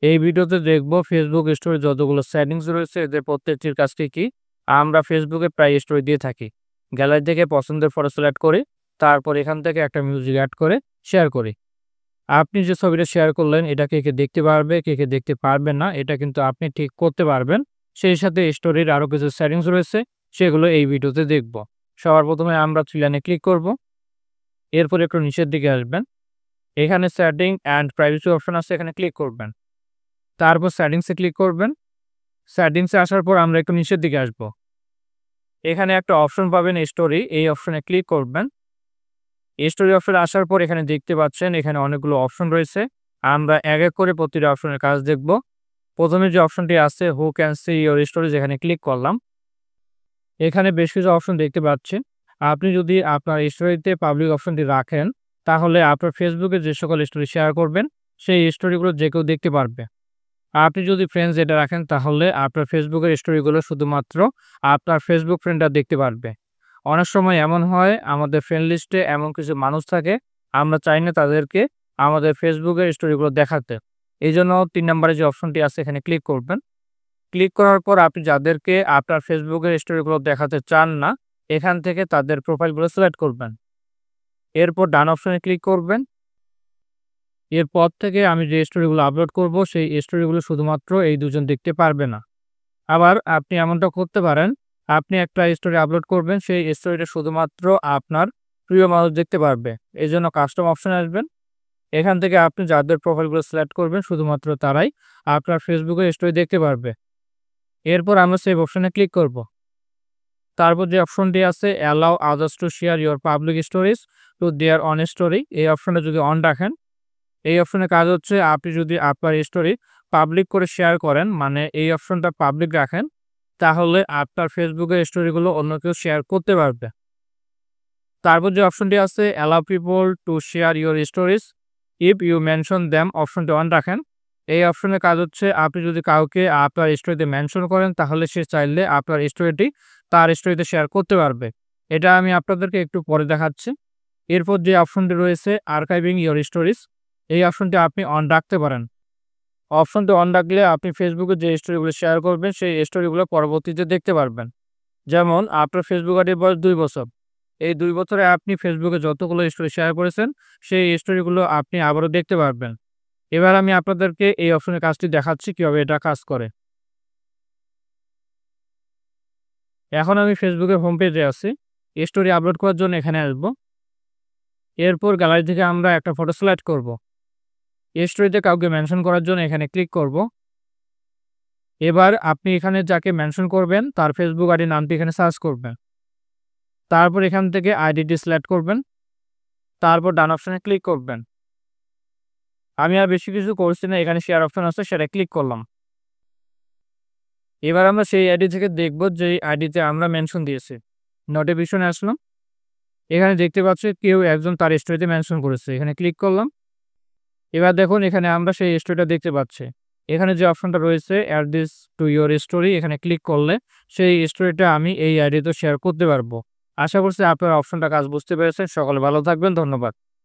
এই ভিডিওতে দেখব ফেসবুক স্টোরি যতগুলো সেটিংস রয়েছে এদের প্রত্যেকটির কাজ কি আমরা ফেসবুকে প্রায় স্টোরি দিয়ে থাকি। গ্যালারি থেকে পছন্দের ফটো সিলেক্ট করি, তারপর এখান থেকে একটা মিউজিক অ্যাড করে শেয়ার করি। আপনি যে ছবিটা শেয়ার করলেন এটা কে দেখতে পারবে, কে দেখতে পারবে না এটা কিন্তু আপনি ঠিক করতে পারবেন। সেই সাথে স্টোরির আরও কিছু সেটিংস রয়েছে, সেগুলো এই ভিডিওতে দেখব। সবার প্রথমে আমরা থ্রি লাইনে ক্লিক করব, এরপর একটু নিচের দিকে আসবেন, এখানে সেটিং অ্যান্ড প্রাইভেসি অপশন আছে, এখানে ক্লিক করবেন। তারপর সেটিংসে ক্লিক করবেন। সেটিংসে আসার পর আমরা একটু নিচের দিকে আসব, এখানে একটা অপশন পাবেন স্টোরি, এই অপশনে ক্লিক করবেন। স্টোরি অপশনে আসার পর এখানে দেখতে পাচ্ছেন এখানে অনেকগুলো অপশন রয়েছে। আমরা এক এক করে প্রতিটা অপশনের কাজ দেখব। প্রথমে যে অপশনটি আছে who can see your stories, এখানে ক্লিক করলাম। এখানে বেশ কিছু অপশন দেখতে পাচ্ছেন। আপনি যদি আপনার স্টোরিতে পাবলিক অপশনটি রাখেন, তাহলে আপনার ফেসবুকে যে সকল স্টোরি শেয়ার করবেন সেই স্টোরিগুলো যে কেউ দেখতে পারবে। আপনি যদি ফ্রেন্ডস এটা রাখেন, তাহলে আপনার ফেসবুকের স্টোরিগুলো শুধুমাত্র আপনার ফেসবুক ফ্রেন্ডরা দেখতে পারবে। অনেক সময় এমন হয় আমাদের ফ্রেন্ড লিস্টে এমন কিছু মানুষ থাকে, আমরা চাই না তাদেরকে আমাদের ফেসবুকের স্টোরিগুলো দেখাতে। এই জন্য ৩ নম্বরে যে অপশনটি আছে এখানে ক্লিক করবেন। ক্লিক করার পর আপনি যাদেরকে আপনার ফেসবুকের স্টোরিগুলো দেখাতে চান না, এখান থেকে তাদের প্রোফাইলগুলো সিলেক্ট করবেন। এরপর ডান অপশনে ক্লিক করবেন। এরপর থেকে আমি যে স্টোরিগুলো আপলোড করব সেই স্টোরিগুলো শুধুমাত্র এই দুজন দেখতে পারবে না। আবার আপনি এমনটা করতে পারেন, আপনি একটা স্টোরি আপলোড করবেন, সেই স্টোরিটা শুধুমাত্র আপনার প্রিয় মানুষ দেখতে পারবে। এজন্য কাস্টম অপশনে আসবেন, এখান থেকে আপনি যাদের প্রোফাইলগুলো সিলেক্ট করবেন শুধুমাত্র তারাই আপনার ফেসবুকের স্টোরি দেখতে পারবে। এরপর আমরা সেভ অপশনে ক্লিক করব। তারপর যে অপশনটি আছে allow others to share your public stories to their on story, এই অপশনটা যদি অন রাখেন, এই অপশনের কাজ হচ্ছে আপনি যদি আপনার স্টোরি পাবলিক করে শেয়ার করেন, মানে এই অপশনটা পাবলিক রাখেন, তাহলে আপনার ফেসবুকের স্টোরিগুলো অন্য কেউ শেয়ার করতে পারবে। তারপর যে অপশনটি আছে allow people to share your stories if you mention them, অপশনটি অন রাখেন। এই অপশনের কাজ হচ্ছে আপনি যদি কাউকে আপনার স্টোরিতে মেনশন করেন, তাহলে সে চাইলে আপনার স্টোরিটি তার স্টোরিতে শেয়ার করতে পারবে। এটা আমি আপনাদেরকে একটু পরে দেখাচ্ছি। এরপর যে অপশনটি রয়েছে আর্কাইভিং ইওর স্টোরিজ, এই অপশনটি আপনি অন রাখতে পারেন। অপশনটি অন রাখলে আপনি ফেসবুকে যে স্টোরিগুলো শেয়ার করবেন সেই স্টোরিগুলো পরবর্তীতে দেখতে পারবেন। যেমন আপনার ফেসবুক আইডির বয়স ২ বছর। এই ২ বছরে আপনি ফেসবুকে যতগুলো স্টোরি শেয়ার করেছেন সেই স্টোরিগুলো আপনি আবারও দেখতে পারবেন। এবার আমি আপনাদেরকে এই অপশনের কাজটি দেখাচ্ছি কিভাবে এটা কাজ করে। এখন আমি ফেসবুকের হোম পেজে আছি। স্টোরি আপলোড করার জন্য এখানে আসব। এরপর গ্যালারি থেকে আমরা একটা ফটো সিলেক্ট করব। স্টোরিতে কাউকে মেনশন করার জন্য এখানে ক্লিক করব। এবার আপনি এখানে যাকে মেনশন করবেন তার ফেসবুক আইডির নামটি এখানে সার্চ করবেন। তারপর এখান থেকে আইডিটি সিলেক্ট করবেন। তারপর ডান অপশনে ক্লিক করবেন। আমি আর বেশি কিছু করছি না, এখানে শেয়ার অপশন আছে, সেটা ক্লিক করলাম। এবার আমরা সেই আইডি থেকে দেখব যে আইডিতে আমরা মেনশন দিয়েছি। নোটিফিকেশনে আসলাম, এখানে দেখতে পাচ্ছি কেউ একজন তার স্টোরিতে মেনশন করেছে, এখানে ক্লিক করলাম। এবার দেখুন এখানে আমরা সেই স্টোরিটা দেখতে পাচ্ছি। এখানে যে অপশনটা রয়েছে add this to your story, এখানে ক্লিক করলে সেই স্টোরিটা আমি এই আইডিতে শেয়ার করতে পারবো। আশা করছি আপনারা অপশনটা কাজ বুঝতে পেরেছেন। সকলে ভালো থাকবেন, ধন্যবাদ।